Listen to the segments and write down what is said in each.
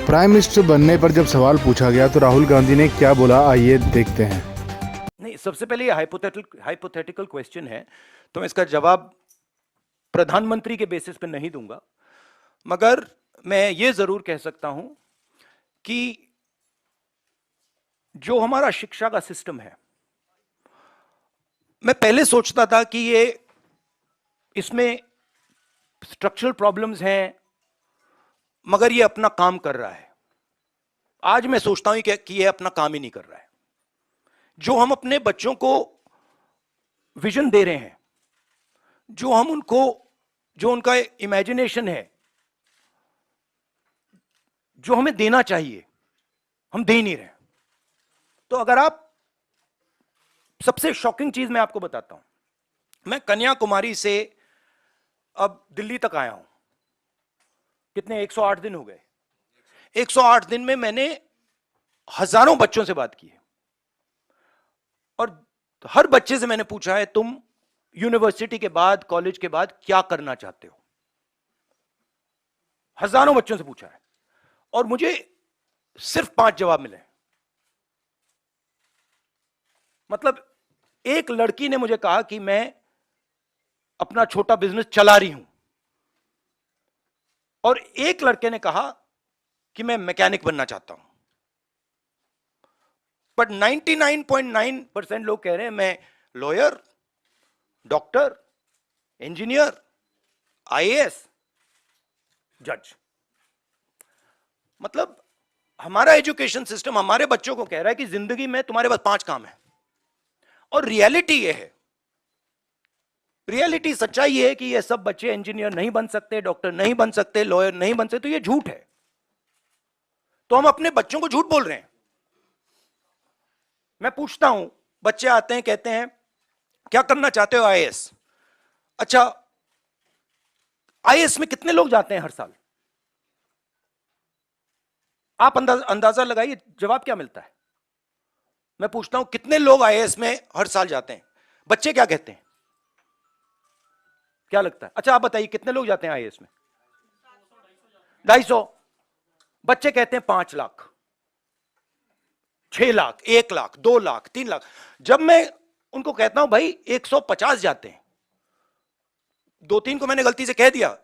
Prime minister बनने पर जब सवाल पूछा गया तो राहुल गांधी ने क्या बोला, आइए देखते हैं। नहीं, सबसे पहले ये हाइपोथेटिकल क्वेश्चन है, तो मैं इसका जवाब प्रधानमंत्री के बेसिस पे नहीं दूंगा, मगर मैं ये जरूर कह सकता हूं कि जो हमारा शिक्षा का सिस्टम है, मैं पहले सोचता था कि ये इसमें स्ट्रक्चरल प्रॉब्लम्स हैं, मगर ये अपना काम कर रहा है। आज मैं सोचता हूं कि ये अपना काम ही नहीं कर रहा है। जो हम अपने बच्चों को विजन दे रहे हैं, जो उनका इमेजिनेशन है, जो हमें देना चाहिए, हम दे ही नहीं रहे। तो अगर आप, सबसे शॉकिंग चीज मैं आपको बताता हूं, मैं कन्याकुमारी से अब दिल्ली तक आया हूं। कितने 108 दिन हो गए। 108 दिन में मैंने हजारों बच्चों से बात की है, और हर बच्चे से मैंने पूछा है, तुम यूनिवर्सिटी के बाद, कॉलेज के बाद क्या करना चाहते हो। हजारों बच्चों से पूछा है, और मुझे सिर्फ 5 जवाब मिले। मतलब एक लड़की ने मुझे कहा कि मैं अपना छोटा बिजनेस चला रही हूं, और एक लड़के ने कहा कि मैं मैकेनिक बनना चाहता हूं। बट 99.9% लोग कह रहे हैं मैं लॉयर, डॉक्टर, इंजीनियर, आईएएस, जज। मतलब हमारा एजुकेशन सिस्टम हमारे बच्चों को कह रहा है कि जिंदगी में तुम्हारे पास 5 काम है, और रियलिटी ये है, रियलिटी सच्चाई ये है कि ये सब बच्चे इंजीनियर नहीं बन सकते, डॉक्टर नहीं बन सकते, लॉयर नहीं बन सकते। तो ये झूठ है। तो हम अपने बच्चों को झूठ बोल रहे हैं। मैं पूछता हूं, बच्चे आते हैं, कहते हैं क्या करना चाहते हो, आईएएस। अच्छा, आईएएस में कितने लोग जाते हैं हर साल? आप अंदाजा लगाइए, जवाब क्या मिलता है। मैं पूछता हूं कितने लोग आईएएस में हर साल जाते हैं, बच्चे क्या कहते हैं, क्या लगता है? अच्छा आप बताइए, कितने लोग जाते हैं आईएएस में? 250। बच्चे कहते हैं 5 लाख, 6 लाख, 1 लाख, 2 लाख, 3 लाख। जब मैं उनको कहता हूं भाई 150 जाते हैं, 2-3 को मैंने गलती से कह दिया,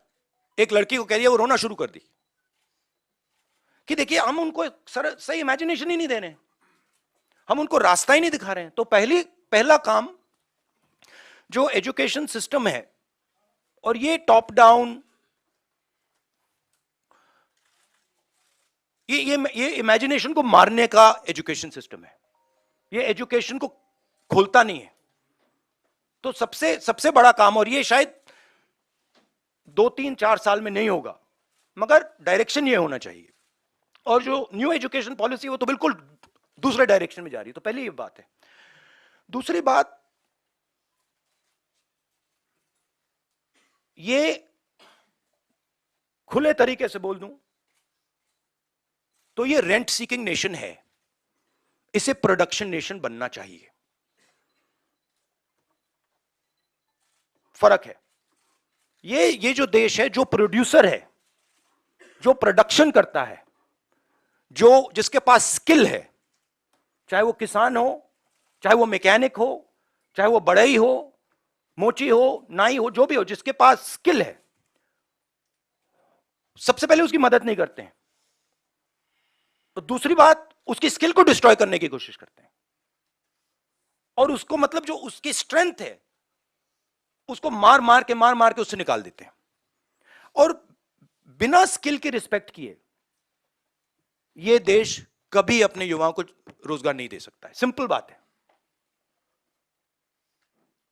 एक लड़की को कह दिया, वो रोना शुरू कर दी कि देखिए हम उनको सही इमेजिनेशन ही नहीं दे रहे, हम उनको रास्ता ही नहीं दिखा रहे हैं। तो पहला काम जो एजुकेशन सिस्टम है, और ये टॉप डाउन, ये इमेजिनेशन को मारने का एजुकेशन सिस्टम है, ये एजुकेशन को खोलता नहीं है। तो सबसे बड़ा काम, और ये शायद 2-3-4 साल में नहीं होगा, मगर डायरेक्शन ये होना चाहिए। और जो न्यू एजुकेशन पॉलिसी, वो तो बिल्कुल दूसरे डायरेक्शन में जा रही है। तो पहली ये बात है। दूसरी बात, ये खुले तरीके से बोल दूं तो ये रेंट सीकिंग नेशन है, इसे प्रोडक्शन नेशन बनना चाहिए। फर्क है। ये जो देश है, जो प्रोड्यूसर है, जो प्रोडक्शन करता है, जिसके पास स्किल है, चाहे वो किसान हो, चाहे वो मैकेनिक हो, चाहे वो बढ़ई हो, मोची हो, नाई हो, जो भी हो, जिसके पास स्किल है, सबसे पहले उसकी मदद नहीं करते हैं। तो दूसरी बात, उसकी स्किल को डिस्ट्रॉय करने की कोशिश करते हैं, और उसको, मतलब जो उसकी स्ट्रेंथ है, उसको मार मार के उससे निकाल देते हैं, और बिना स्किल की रिस्पेक्ट किए यह देश कभी अपने युवाओं को रोजगार नहीं दे सकता है। सिंपल बात है।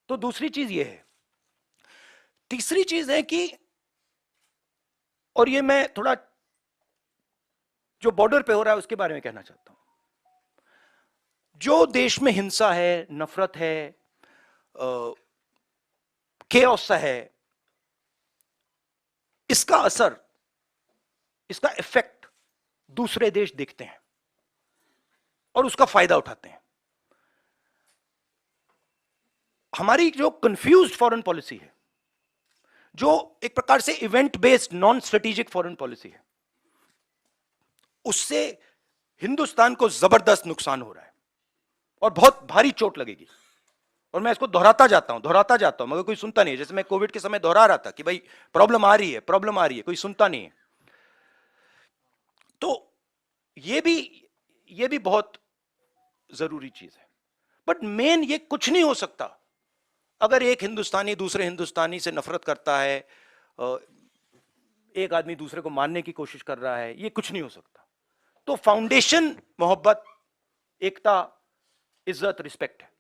तो दूसरी चीज यह है। तीसरी चीज है कि, और ये मैं थोड़ा जो बॉर्डर पे हो रहा है उसके बारे में कहना चाहता हूं, जो देश में हिंसा है, नफरत है, केओस सा है, इसका असर, इसका इफेक्ट दूसरे देश देखते हैं और उसका फायदा उठाते हैं। हमारी जो कंफ्यूज्ड फॉरेन पॉलिसी है, जो एक प्रकार से event based non strategic foreign policy है, उससे हिंदुस्तान को जबरदस्त नुकसान हो रहा है और बहुत भारी चोट लगेगी। और मैं इसको दोहराता जाता हूं मगर कोई सुनता नहीं है। जैसे मैं कोविड के समय दोहरा रहा था कि भाई प्रॉब्लम आ रही है, कोई सुनता नहीं है। तो ये भी बहुत जरूरी चीज है। बट मेन ये कुछ नहीं हो सकता अगर एक हिंदुस्तानी दूसरे हिंदुस्तानी से नफरत करता है, एक आदमी दूसरे को मारने की कोशिश कर रहा है, ये कुछ नहीं हो सकता। तो फाउंडेशन मोहब्बत, एकता, इज्जत, रिस्पेक्ट है।